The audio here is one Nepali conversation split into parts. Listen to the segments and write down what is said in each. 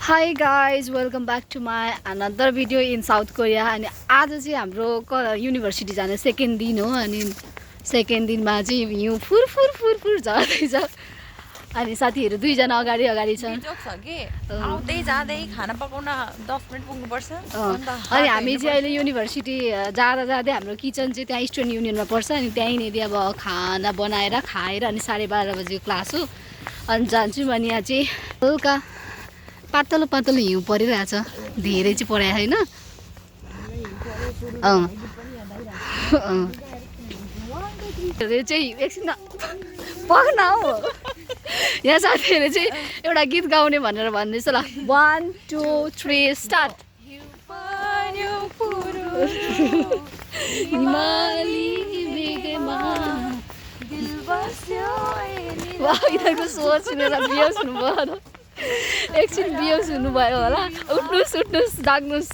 High guys welcome back to my another video in South Korea. अनि आज चाहिँ हाम्रो युनिभर्सिटी जाने सेकेन्ड दिन हो। अनि सेकेन्ड दिनमा चाहिँ हिउँ फुर फुर फुर फुर झर्दैछ। अनि साथीहरू दुईजना अगाडि अगाडि छन्। आउँदै जाँदै खाना पकाउन 10 मिनेट पुग्नुपर्छ। अनि हामी चाहिँ अहिले युनिभर्सिटी जाँदा जाँदै हाम्रो किचन चाहिँ त्यहाँ स्टुडेन्ट युनियनमा पर्छ। अनि त्यहीँनिर अब खाना बनाएर खाएर अनि 12:30 बजीको क्लास हो। अनि जान्छु अनि यहाँ चाहिँ हल्का पातलो पातलो हिउँ परिरहेछ। धेरै चाहिँ परेको छैन। चाहिँ एकछिन पक्न हो। यहाँ साथीहरूले चाहिँ एउटा गीत गाउने भनेर भन्दैछ ल। 1 2 3 स्टार्ट। यिनीहरूको सोच सुनेर बियोस हुनुभयो। एकछिन बियोस हुनुभयो होला। उठ्नुहोस् उठ्नुहोस् जाग्नुहोस्।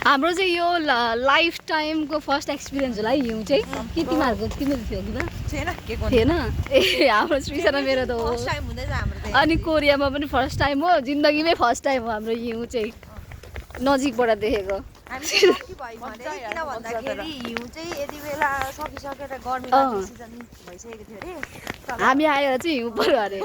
हाम्रो चाहिँ यो लाइफ टाइमको फर्स्ट एक्सपिरियन्स होला है हिउँ चाहिँ। के तिमीहरूको तिमीहरू थियो कि थिएन? ए हाम्रो श्रीसना मेरो त हो। अनि कोरियामा पनि फर्स्ट टाइम हो। जिन्दगीमै फर्स्ट टाइम हो हाम्रो हिउँ चाहिँ नजिकबाट देखेको। हामी आएर चाहिँ हिउँ पर्यो अरे।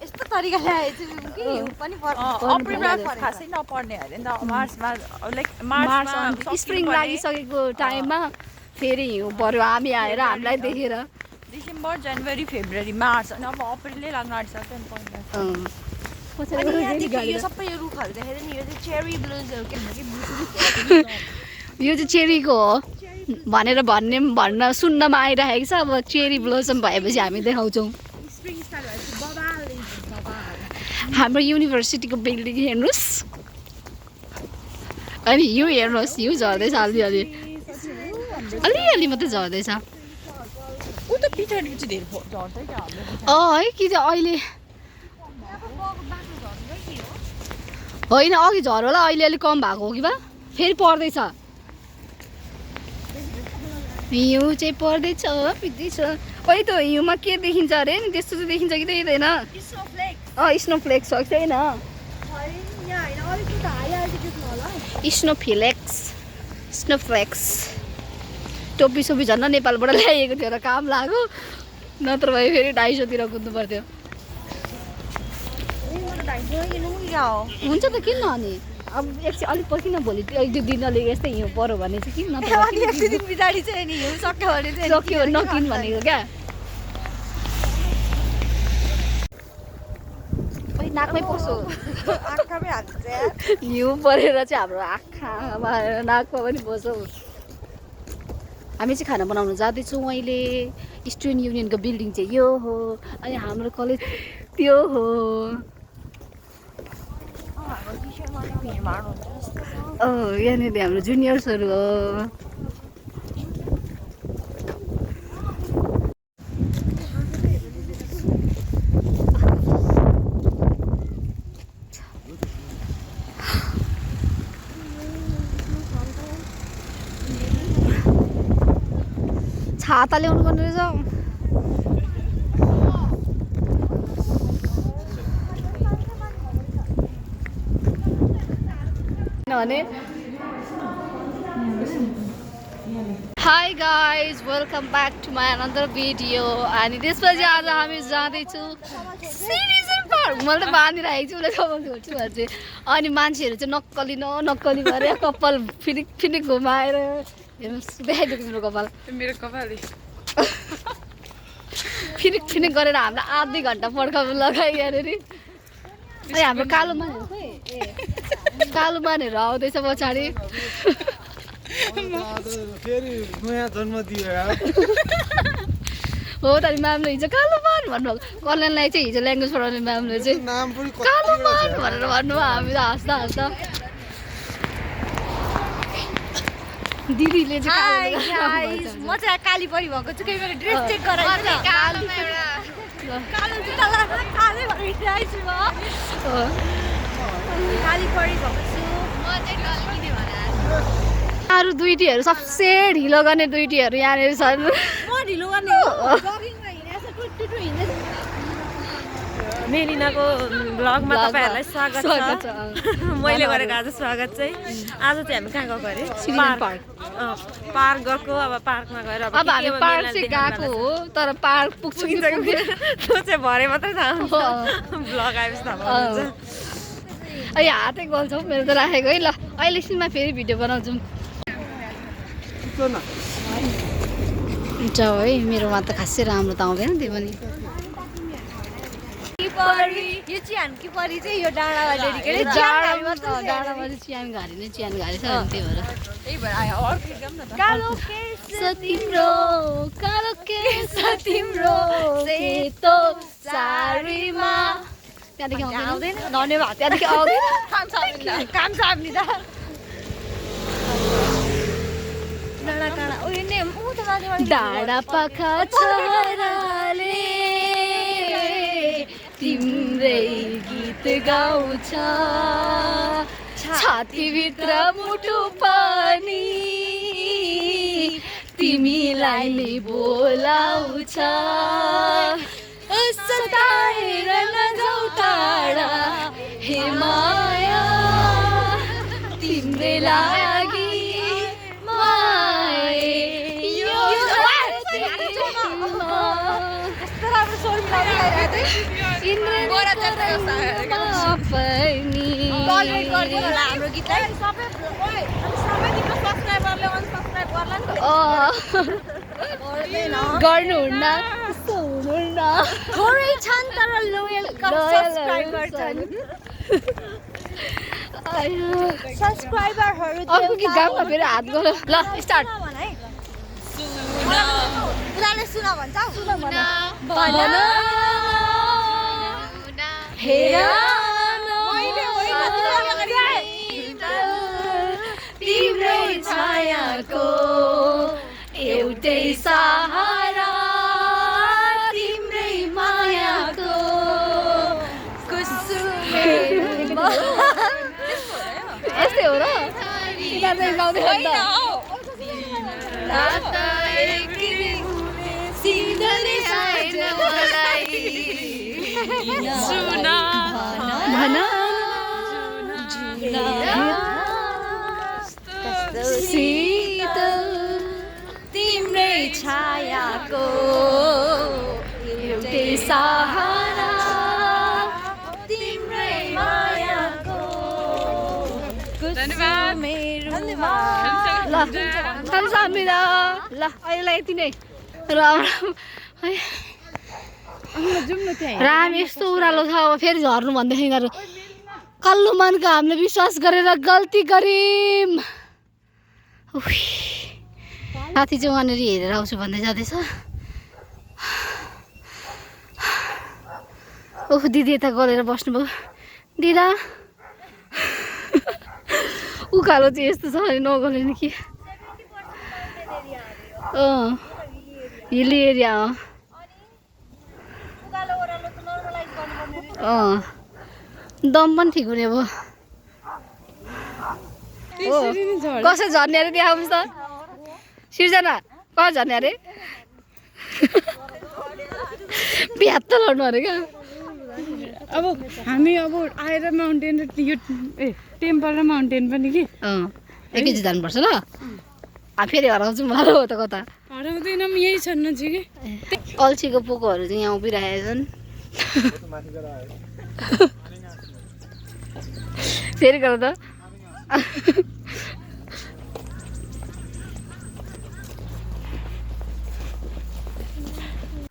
यस्तो तरिकाले आएछ कि हिउँ पनि खासै नपर्ने अरे नि त। मार्चमा स्प्रिङ लागिसकेको टाइममा फेरि हिउँ पर्यो। हामी आएर हामीलाई देखेर डिसेम्बर जनवरी फेब्रुअरी मार्च अनि अब अप्रिलले लाग्न आँटिसक्यो नि पहिला। यो सबै यो रुखहरू देखेर नि यो चाहिँ चेरी ब्लुजहरू के भन्छ कि यो चाहिँ चेरीको हो भनेर भन्न सुन्नमा आइरहेको छ। अब चेरी ब्लोसम भएपछि हामी देखाउँछौँ। हाम्रो युनिभर्सिटीको बिल्डिङ हेर्नुहोस्। अनि हिउँ हेर्नुहोस्। हिउँ झर्दैछ अलिअलि अलिअलि मात्रै झर्दैछ। है कि चाहिँ अहिले होइन अघि झर होला। अहिले अलिक कम भएको हो कि बा फेरि पर्दैछ। हिउँ चाहिँ पर्दैछ पिट्दैछ। अहिले त हिउँमा के देखिन्छ अरे नि त्यस्तो चाहिँ देखिन्छ कि देखिँदैन? स्नोफ्लेक्स हो कि छैन? स्नोफ्लेक्स टोपी सोपी झन् नेपालबाट ल्याइएको थियो र काम लाग्यो। नत्र भए फेरि 250 कुद्नु पर्थ्यो। हुन्छ त किन अनि अब एकछिन अलिक पर्खिन। भोलि 1-2 दिन अलिक यस्तै हिउँ पऱ्यो भने चाहिँ किन नत्र पछाडि चाहिँ नि हिउँ सक्यो भने चाहिँ सक्यो नकिन भनेको क्या। नाकमै पस्यो आँखामै हाल्छ। हिउँ परेर चाहिँ हाम्रो आँखामा नाकमा पनि पस्यो। हामी चाहिँ खाना बनाउनु जाँदैछौँ अहिले। स्टुडेन्ट युनियनको बिल्डिङ चाहिँ यो हो। अनि हाम्रो कलेज त्यो हो। यहाँनिर हाम्रो जुनियर्सहरू हो। छाता ल्याउनु पर्ने रहेछ। Hi guys welcome back to my another video. अनि त्यसपछि आज हामी जाँदैछौँ सिरिजन पार्क। मैले त बाँधिरहेको छु उसलाई कपाल छोड्छु भन्छु। अनि मान्छेहरू चाहिँ नक्कली नक्कली गरेर कपाल फिनिक फिनिक घुमाएर हेर्नुहोस् देखाइदिएको मेरो कपाल। मेरो कपाल फिनिक फिनिक गरेर हामीलाई आधी घन्टा पर्खाउनु लगायो यहाँनिर। ए हाम्रो कालो मानहरू खोइ कालो मानहरू आउँदैछ पछाडि। हो त म्यामले हिजो कालो मान भन्नुभएको। कल्याणलाई चाहिँ हिजो ल्याङ्ग्वेज पढाउने म्यामले चाहिँ कालो मान भनेर भन्नुभयो। हामी हाँस्दा हाँस्दा दिदीले चाहिँ म चाहिँ काली परी भएको छु। केही मेरो ड्रेस चेक गराइदिनु न। कालो जुत्ता लगाएर कालै भइरहेछु म। काली परी भएको छु। म चाहिँ टल्किने भनेर अरू दुईटीहरू सबसे ढिलो गर्ने दुईटीहरू यहाँनिर छन्। म ढिलो गर्ने हो। जगिङमा हिँडेछ टुटुटु हिँडेछ। मेलिनाको ब्लगमा तपाईँहरूलाई स्वागत छ मैले गरेको आज स्वागत चाहिँ आज चाहिँ हामी कहाँ गएको अरे पार्क गएको अब पार्कमा गएर अब हामी पार्क चाहिँ गएको हो तर पार्क पुग्छु कि त्यो चाहिँ भरे मात्रै थाहा हुन्छ ब्लग आएपछि थाहा पाउँछ अहिले हातै गल्छौ मेरो त राखेको है ल अहिले एकछिनमा फेरि भिडियो बनाउँछौँ हुन्छ है मेरोमा त खासै राम्रो त आउँदैन त्यो पनि यो चिहान कि परी चाहिँ यो डाँडामा डेडिकेटेड डाँडामा चाहिँ चिहान घारी नै चिहान घारी छ अनि त्यही भएर कालो केस तिम्रो कालो केस तिम्रो सेतो साडीमा त्यहाँदेखि आउँदैन धन्यवाद त्यहाँदेखि आउँदैन काम छ हामी त डाँडा काँडा उयो नि ऊ त माथि डाँडा पाखा छोराले तिम्रै गीत गाउँछ छातीभित्र मुटु पनि तिमीलाई नै बोलाउँछ सताएर नजाऊ टाढा हे माया तिम्रै लागि हाम्रो गीतलाई गर्नुहुन्न सुन्नुहुन्न थोरै छन् तर लोयल सब्सक्राइबर छन् सब्सक्राइबरहरू अर्को गीत गाउँ फेरि हात गयो ल स्टार्ट उनीहरूले सुन भन्छ तिम्रै छायाको एउटै सहारा तिम्रै मायाको यस्तै हो र तिम्रै छायाको एउटै सहारा तिम्रै मायाको ल सम्झिँदा ल अहिले यति नै राम यस्तो उरालो छ अब फेरि झर्नु भन्दैछ यिनीहरू कल्लो मनको हामीले विश्वास गरेर गल्ती गर्यौँ साथी चाहिँ वहाँनिर हेरेर आउँछु भन्दै जाँदैछ ओह दिदी यता गलेर बस्नुभयो दिदा उकालो चाहिँ यस्तो छ अनि नगले नि के हिली एरिया दम पनि ठिक हुने भयो कसरी झर्ने अरे देखाउनुहोस् त सिर्जना कहाँ झर्ने अरे बिहात त लड्नु अरे क्या अब हामी अब आएर माउन्टेन र यो टेम्पल र माउन्टेन पनि कि एकैचोटि जानुपर्छ ल फेरि हराउँछु मलाई हो त कता हराउँदैन यही छन् नजिकै अल्छीको पोकोहरू चाहिँ यहाँ उभिरहेका छन् फेरि गर त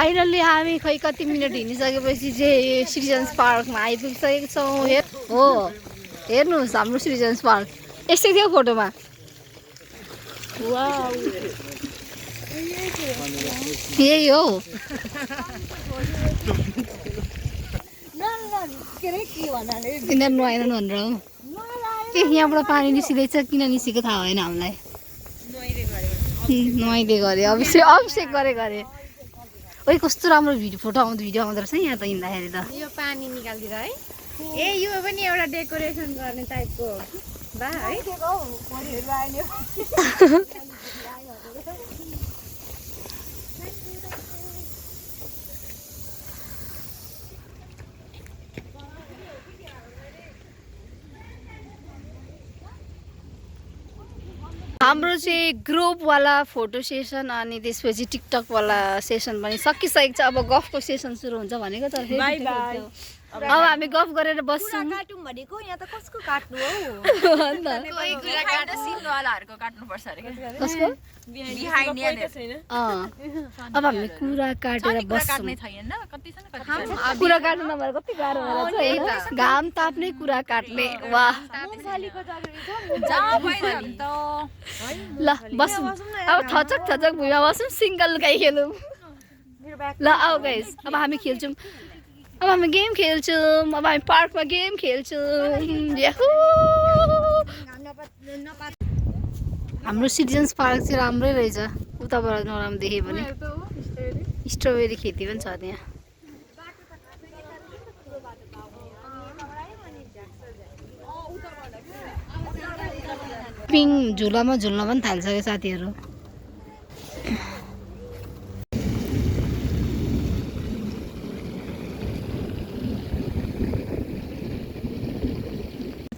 फाइनल्ली हामी खै कति मिनट हिँडिसकेपछि चाहिँ सिटिजन्स पार्कमा आइपुगिसकेको छौँ हो हेर्नुहोस् हाम्रो सिटिजन्स पार्क यस्तै थियो फोटोमा यही हो तिनीहरू नुहाएनन् भनेर हो ए यहाँबाट पानी निस्किँदैछ किन निस्केको थाहा भएन हामीलाई नुहाइदिए गरे अभिषेक गरे ओइ कस्तो राम्रो भिडियो आउँदो रहेछ यहाँ त हिँड्दाखेरि त यो पानी निकालिदिएर है ए यो पनि एउटा डेकोरेसन गर्ने टाइपको बा है हाम्रो चाहिँ ग्रुपवाला फोटो सेसन अनि त्यसपछि टिकटकवाला सेसन पनि सकिसकेको छ। अब गफको सेसन सुरु हुन्छ भनेको तर बाई बाई। अब हामी गफ गरेर बस्छौँ। काटौँ भनेको यहाँ त कसको काट्नु हौ? अन्त कोही कुरा काट्दा सिन्नुवालाहरूको काट्नुपर्छ अरे के कसको बिहाइन्ड यहाँ छैन। अब हामी कुरा काटेर बस्छौँ। काट्ने छैन कति छ न कुरा काट्नु नभएर कति गाह्रो भएर छ। घाम ताप्ने कुरा काट्ने वाह। जहाँ भइदियो भने त ल बसौँ अब थचक थचक भुइँमा बसौँ सिङ्गल गाई खेलौँ। ल आऊ गाइस अब हामी खेल्छौँ। अब हामी गेम खेल्छौँ। अब हामी पार्कमा गेम खेल्छौँ। याहू। हाम्रो सिटिजन्स पार्क चाहिँ राम्रै रहेछ। उताबाट नराम्रो देख्यो भने स्ट्रबेरी खेती पनि छ त्यहाँ। पिङ झुलामा झुल्न पनि थालिसक्यो साथीहरू।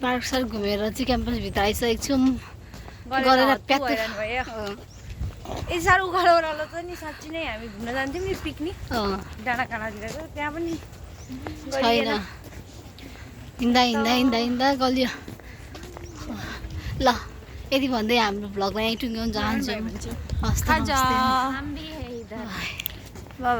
पार्क सार्क घुमेर चाहिँ क्याम्पसभित्र आइसकेको छौँ। गरेर प्याक ए साह्रो उखालो ओह्रालो त नि साँच्ची नै हामी घुम्न जान्थ्यौँ नि पिकनिक डाँडा काँडातिर त्यहाँ पनि छैन। हिँड्दा हिँड्दा हिँड्दा हिँड्दा गलियो। ल यति भन्दै हाम्रो भ्लगमा यहीँ टुङ्ग्याउन चाहन्छौँ। हस् त, नमस्ते। बाई।